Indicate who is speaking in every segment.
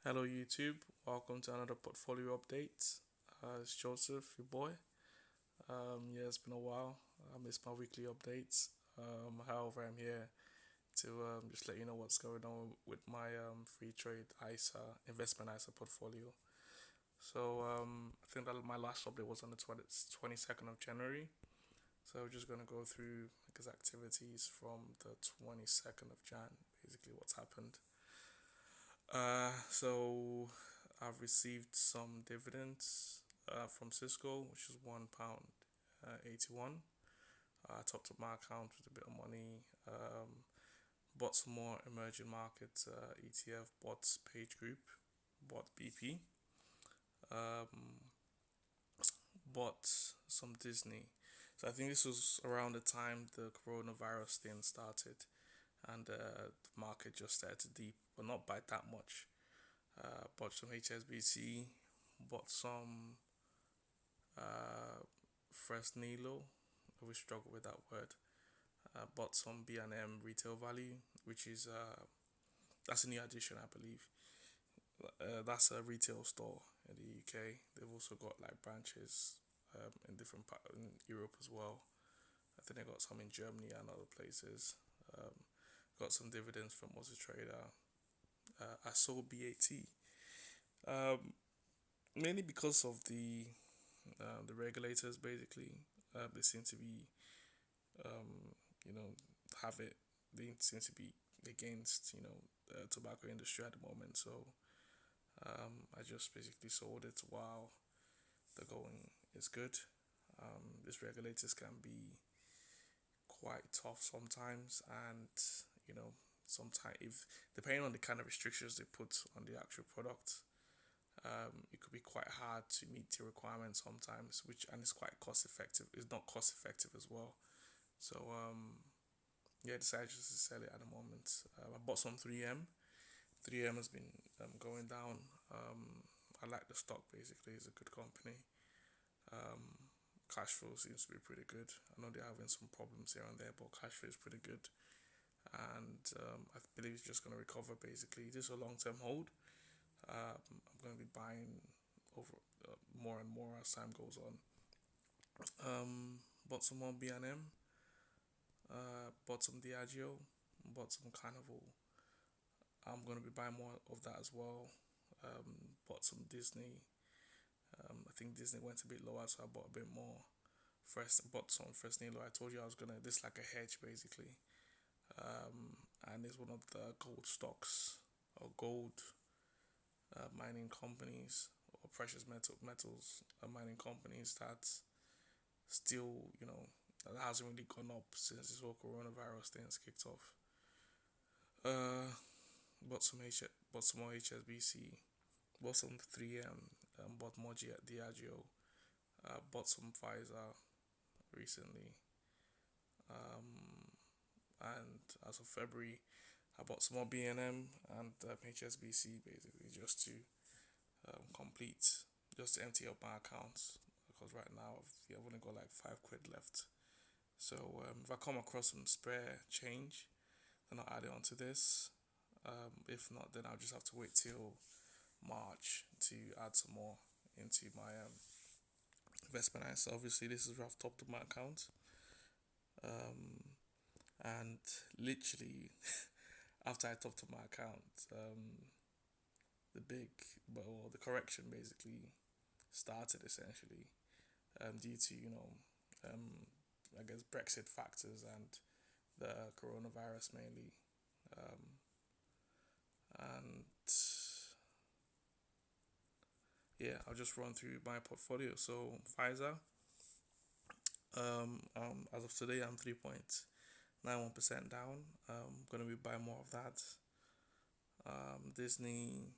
Speaker 1: Hello, YouTube. Welcome to another portfolio update. It's Joseph, your boy. Yeah, it's been a while. I missed my weekly updates. However, I'm here to just let you know what's going on with my Freetrade ISA investment ISA portfolio. I think that my last update was on the 22nd of January. So we're just gonna go through his activities from the 22nd of Jan, basically what's happened. So I've received some dividends from Cisco, which is £1 £81. I topped up my account with a bit of money. Bought some more emerging market ETF. Bought Page Group. Bought BP. Um, Bought some Disney. So I think this was around the time the coronavirus thing started, and the market just started to deep, but not by that much. Bought some HSBC, bought some Fresnilo. I always struggle with that word. Bought some B&M retail value, which is that's a new addition, I believe. That's a retail store in the UK. They've also got like branches in different in Europe as well. I think they got some in Germany and other places. Um, got some dividends from Trader. I sold BAT. Um, Mainly because of the regulators basically. They seem to be you know have it. They seem to be against the tobacco industry at the moment. So I just basically sold it while the going is good. These regulators can be quite tough sometimes, and you know sometimes if depending on the kind of restrictions they put on the actual product, it could be quite hard to meet the requirements sometimes, which and it's quite cost effective. It's not cost effective as well. So yeah, I decided just to sell it at the moment. I bought some 3M. 3M has been going down. I like the stock basically. It's a good company. Cash flow seems to be pretty good. I know they're having some problems here and there, but cash flow is pretty good. And I believe it's just going to recover basically. This is a long term hold. I'm going to be buying over more and more as time goes on. Bought some more B&M. Bought some Diageo. Bought some Carnival. I'm going to be buying more of that as well. Bought some Disney. I think Disney went a bit lower, so I bought a bit more. First, bought some Fresnilo. I told you I was gonna. This like a hedge basically, and it's one of the gold stocks or gold mining companies or precious metals mining companies that still that hasn't really gone up since this whole coronavirus thing's kicked off. Uh, bought some more HSBC, bought some 3M, bought more Diageo, bought some Pfizer recently, and as of February, I bought some more B&M and HSBC basically just to complete, just to empty up my accounts because right now I've only got like £5 left. So if I come across some spare change, then I'll add it onto this. If not, then I'll just have to wait till March to add some more into my investment ISA. Obviously, this is rough top of my account, and literally after I topped up my account, the big well the correction basically started essentially due to I guess Brexit factors and the coronavirus mainly, and yeah, I'll just run through my portfolio. So Pfizer, as of today, I'm 3.91% down. Gonna be buying more of that. Disney,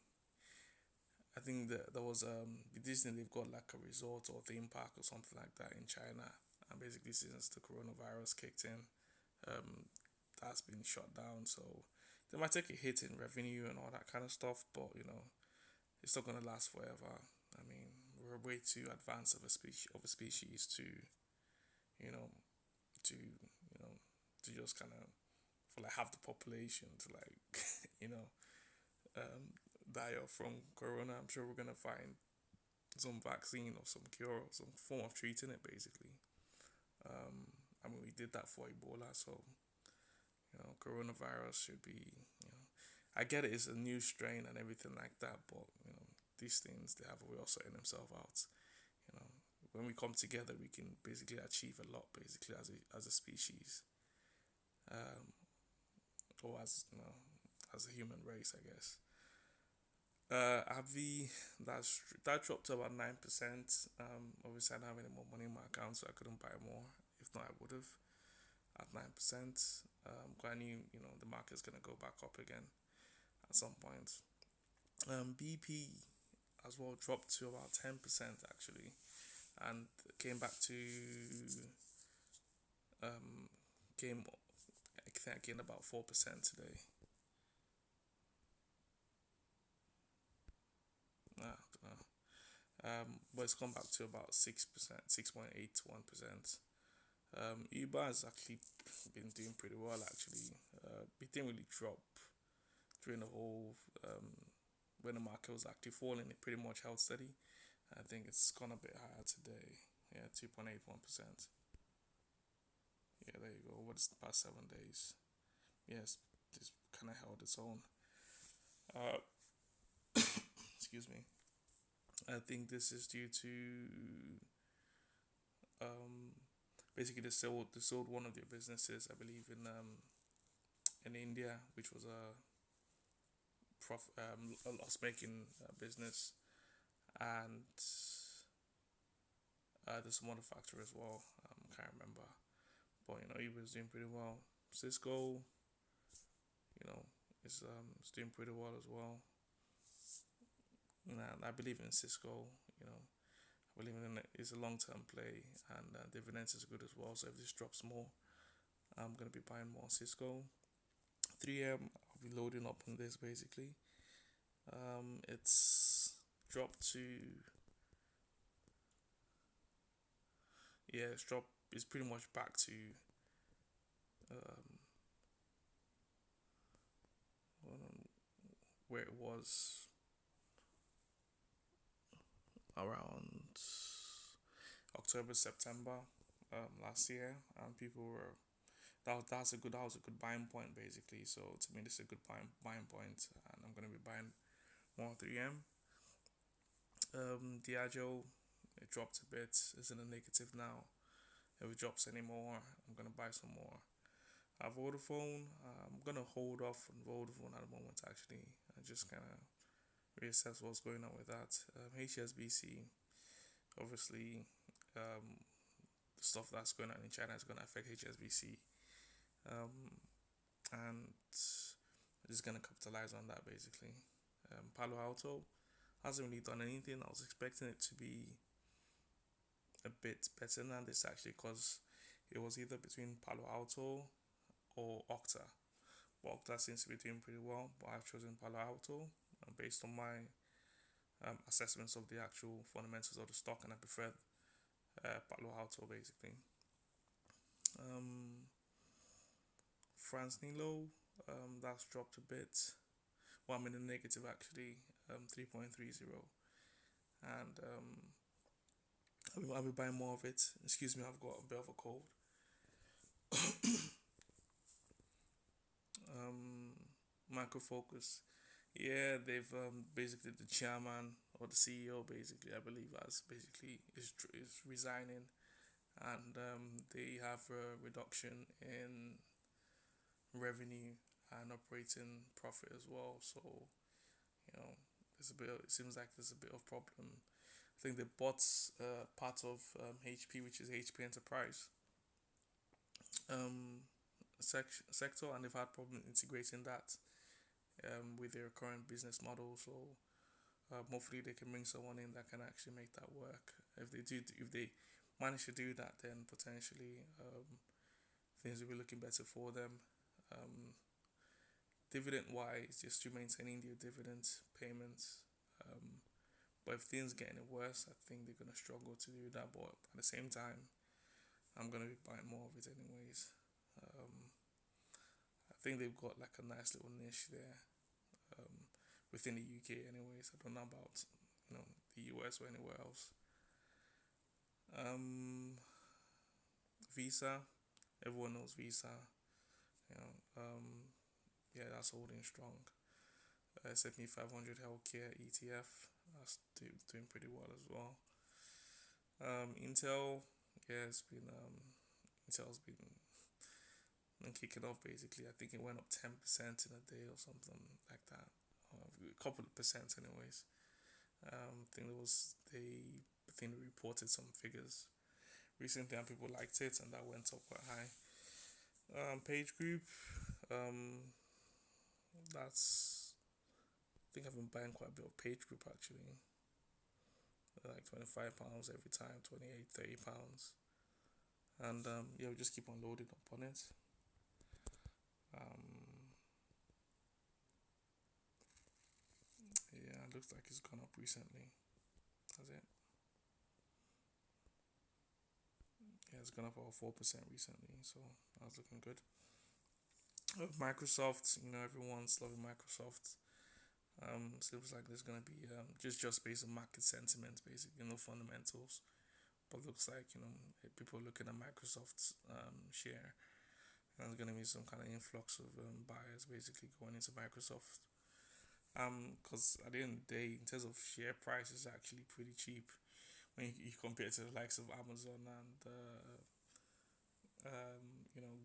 Speaker 1: I think that there was Disney. They've got like a resort or theme park or something like that in China, and basically since the coronavirus kicked in, um, that's been shut down. So they might take a hit in revenue and all that kind of stuff, but it's not gonna last forever. I mean, we're way too advanced of a species to you know to just kind of for like half the population to like you know die off from corona. I'm sure we're gonna find some vaccine or some cure or some form of treating it. Basically, um, I mean, we did that for Ebola, so coronavirus should be. I get it, it's a new strain and everything like that, but these things they have a way of sorting themselves out. You know, when we come together, we can basically achieve a lot, basically as a species, um, or as a human race, I guess. Avi, that dropped to about 9%. Obviously, I don't have any more money in my account, so I couldn't buy more. If not, I would have at 9%. Quite knew, the market's gonna go back up again at some point. BP as well dropped to about 10% actually, and came back to um came I think I gained about 4% today. But it's come back to about 6%, 6.81%. Uber has actually been doing pretty well actually. It didn't really drop during the whole when the market was actually falling. It pretty much held steady. I think it's gone a bit higher today. Yeah, 2.81%. Yeah, there you go. Over the past 7 days. Yes, it's kind of held its own. Uh, excuse me. I think this is due to um, basically they sold one of their businesses, I believe in India, which was a loss making business, and there's some other factor as well. Can't remember, but he was doing pretty well. Cisco, you know, is doing pretty well as well. I believe in Cisco. I believe in it. It's a long term play, and dividends is good as well. So if this drops more, I'm gonna be buying more Cisco. 3M, I'll be loading up on this basically. It's dropped to yeah, it's dropped. It's pretty much back to um, where it was around October, September last year, and people were that was a good buying point basically. So to me, this is a good buying point, and I'm gonna be buying more 3M. Diageo, it dropped a bit. It's in a negative now. If it drops anymore, I'm gonna buy some more. Vodafone, I'm gonna hold off on Vodafone at the moment actually. I just kind of reassess what's going on with that. HSBC, obviously, um, the stuff that's going on in China is gonna affect HSBC, um, and I'm just gonna capitalize on that basically. Palo Alto hasn't really done anything. I was expecting it to be a bit better than this actually, because it was either between Palo Alto or Okta. But Okta seems to be doing pretty well, but I've chosen Palo Alto based on my assessments of the actual fundamentals of the stock, and I prefer Palo Alto basically. Um, France Nilo, that's dropped a bit. Well, I'm in the negative actually, 3.30, and I'll be buying more of it. Excuse me, I've got a bit of a cold. Um, Micro Focus, yeah, they've basically the chairman or the CEO basically, I believe, is resigning, and they have a reduction in revenue and operating profit as well. So you know, it seems like there's a bit of problem. I think they bought part of HP, which is HP Enterprise um, sector, and they've had problem integrating that with their current business model. So hopefully they can bring someone in that can actually make that work. If they manage to do that, then potentially things will be looking better for them. Um, Dividend wise, just to maintaining their dividend payments. But if things get any worse, I think they're gonna struggle to do that. But at the same time, I'm gonna be buying more of it anyways. I think they've got like a nice little niche there, within the UK, anyways. I don't know about the US or anywhere else. Um, Visa, everyone knows Visa. You know, yeah, that's holding strong. S&P 500 healthcare ETF, that's doing pretty well as well. Intel, yeah, Intel's been kicking off basically. I think it went up 10% in a day or something like that, a couple of percent, anyways. I think they reported some figures recently and people liked it and that went up quite high. Page Group, um, that's I think I've been buying quite a bit of Page Group actually, like £25 every time, 28, £30, and yeah, we just keep on loading up on it. Um, yeah, it looks like it's gone up recently. Has it? Yeah, it's gone up about 4% recently, so that's looking good. Microsoft, everyone's loving Microsoft. Seems like there's gonna be just based on market sentiment, basically, no fundamentals. But looks like people are looking at Microsoft's share, and there's gonna be some kind of influx of buyers basically going into Microsoft. Because at the end of the day, in terms of share price, is actually pretty cheap when you compare it to the likes of Amazon and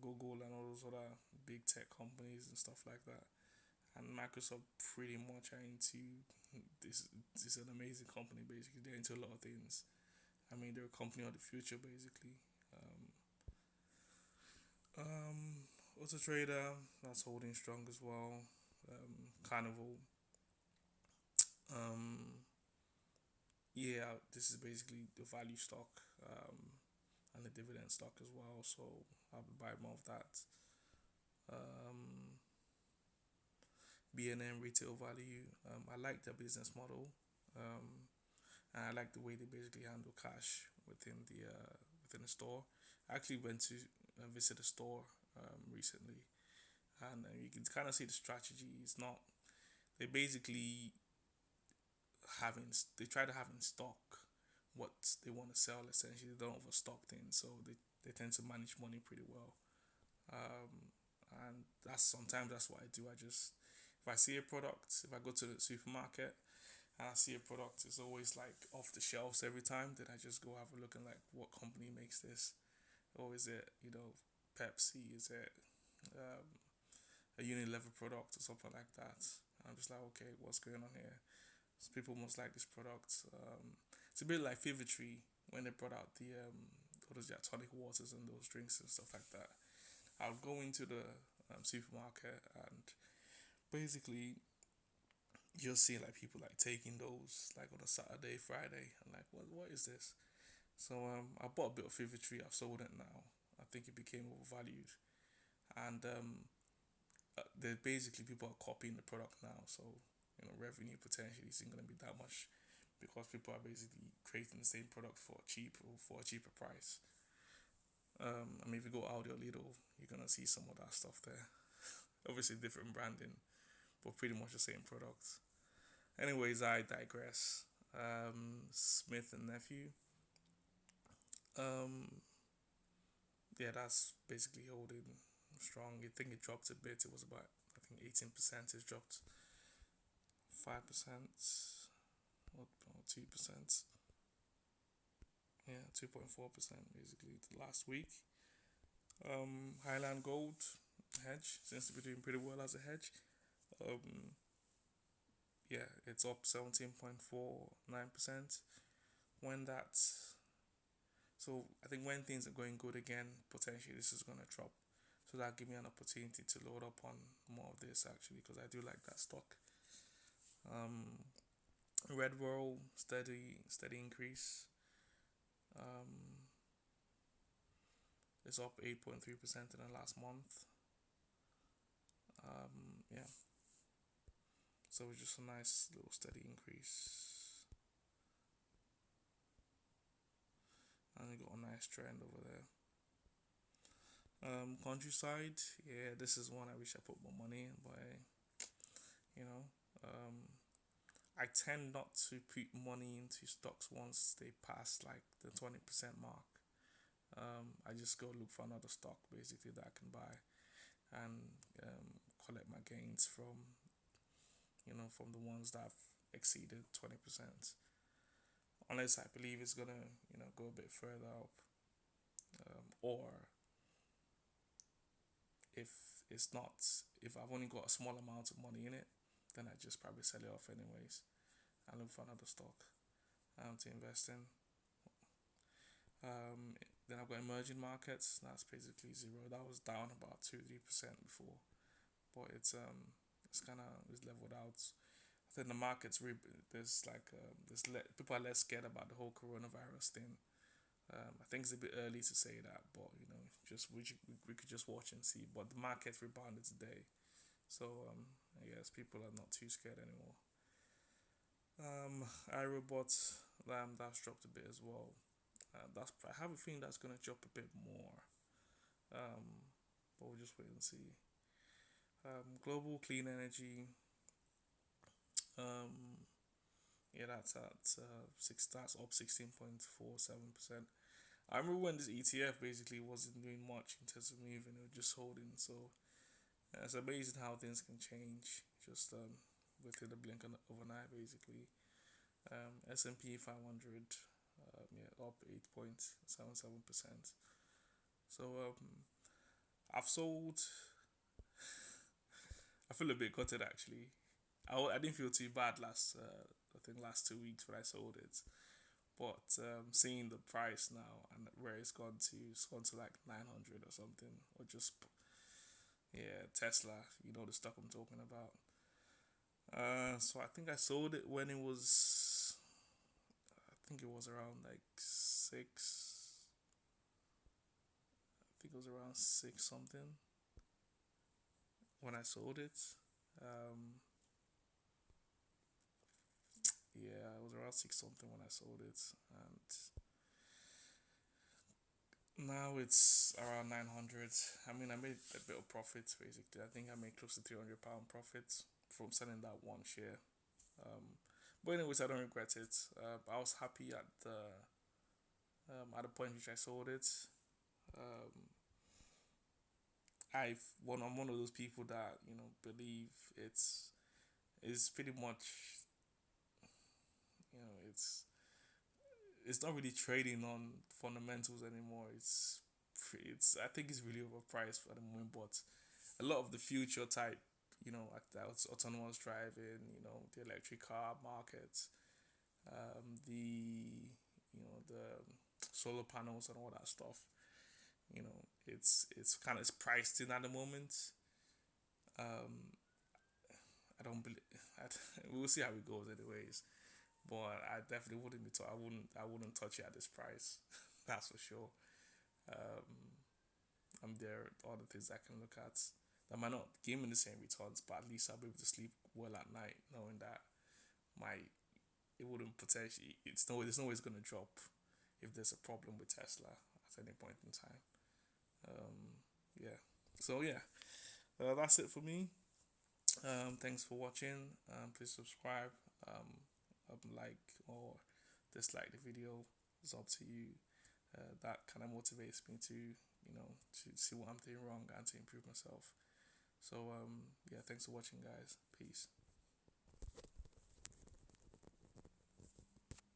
Speaker 1: Google and all those other big tech companies and stuff like that. And Microsoft pretty much are into this. This is an amazing company. Basically, they're into a lot of things. I mean, they're a company of the future, basically. Auto Trader, that's holding strong as well. Carnival. Um, yeah, this is basically the value stock and the dividend stock as well. So I'll be buying more of that. Um, B&M Retail Value. I like their business model. Um, and I like the way they basically handle cash within the store. I actually went to visit a store recently, and you can kind of see the strategy. It's not they basically they try to have in stock what they want to sell. Essentially, they don't overstock things, so they tend to manage money pretty well. And that's what I do. If I see a product, if I go to the supermarket and I see a product, it's always like off the shelves every time. Then I just go have a look and like what company makes this, or is it Pepsi? Is it um, a Unilever product or something like that? And I'm just like, okay, what's going on here? So people must like this product. It's a bit like Fevertree when they brought out the what is that, tonic waters and those drinks and stuff like that. I'll go into the supermarket and basically you'll see like people like taking those like on a Saturday, Friday, and like what is this? So I bought a bit of Fevertree. I've sold it now. I think it became overvalued, and they basically people are copying the product now. So revenue potentially isn't going to be that much because people are basically creating the same product for cheap or for a cheaper price. I mean, if you go Aldi or Lidl, you're gonna see some of that stuff there. Obviously, different branding, but pretty much the same product. Anyways, I digress. Smith and Nephew. Um, yeah, that's basically holding strong. I think it dropped a bit. It was about 18%. It's dropped 5% or 2%. Yeah, 2.4% basically last week. Highland Gold hedge seems to be doing pretty well as a hedge. Um, yeah, it's up 17.49%. When that's so, I think when things are going good again, potentially this is gonna drop. So that give me an opportunity to load up on more of this actually because I do like that stock. Um, Red World steady increase. Um, it's up 8.3% in the last month. Yeah, so it's just a nice little steady increase, and we got a nice trend over there. Countryside, yeah, this is one I wish I put more money in, but you know, I tend not to put money into stocks once they pass like the 20% mark. I just go look for another stock basically that I can buy and collect my gains from, from the ones that have exceeded 20%. Unless I believe it's gonna, go a bit further up, or if it's not, if I've only got a small amount of money in it, then I just probably sell it off anyways and look for another stock to invest in. Then I've got emerging markets. That's basically zero. That was down about 2-3% before, but it's kind of it's leveled out. I think the markets there's like people are less scared about the whole coronavirus thing. I think it's a bit early to say that, but just we could just watch and see. But the market rebounded today, so I guess people are not too scared anymore. iRobots, that's dropped a bit as well. I have a feeling that's gonna drop a bit more. But we'll just wait and see. Global clean energy. Um, yeah, that's at six. That's up 16.47%. I remember when this ETF basically wasn't doing much in terms of moving; it was just holding. So it's amazing how things can change just within the blink of an eye, basically. S&P 500, yeah, up 8.77%. So I've sold. I feel a bit gutted actually. I didn't feel too bad I think last 2 weeks when I sold it, but seeing the price now and where it's gone to like 900 or something, or just yeah, Tesla, the stock I'm talking about. So I think I sold it when it was, I think it was around like six. I think it was around six something when I sold it. Um, yeah, it was around six something when I sold it, and now it's around 900. I mean, I made a bit of profit basically. I think I made close to £300 profits from selling that one share. But anyways, I don't regret it. I was happy at the point which I sold it. Um, I'm one of those people that believe it's pretty much it's not really trading on fundamentals anymore. It's I think it's really overpriced for the moment, but a lot of the future type, like that autonomous driving, the electric car market, the solar panels and all that stuff. It's kind of priced in at the moment. Um, I don't believe. We'll see how it goes, anyways. But I definitely wouldn't be. I wouldn't touch it at this price. That's for sure. Um, there are other things I can look at that might not give me the same returns, but at least I'll be able to sleep well at night, knowing that my it wouldn't potentially. There's no way it's gonna drop if there's a problem with Tesla at any point in time. Yeah. So yeah, that's it for me. Thanks for watching. Please subscribe. Like or dislike the video. It's up to you. That kind of motivates me to see what I'm doing wrong and to improve myself. So yeah, thanks for watching, guys. Peace.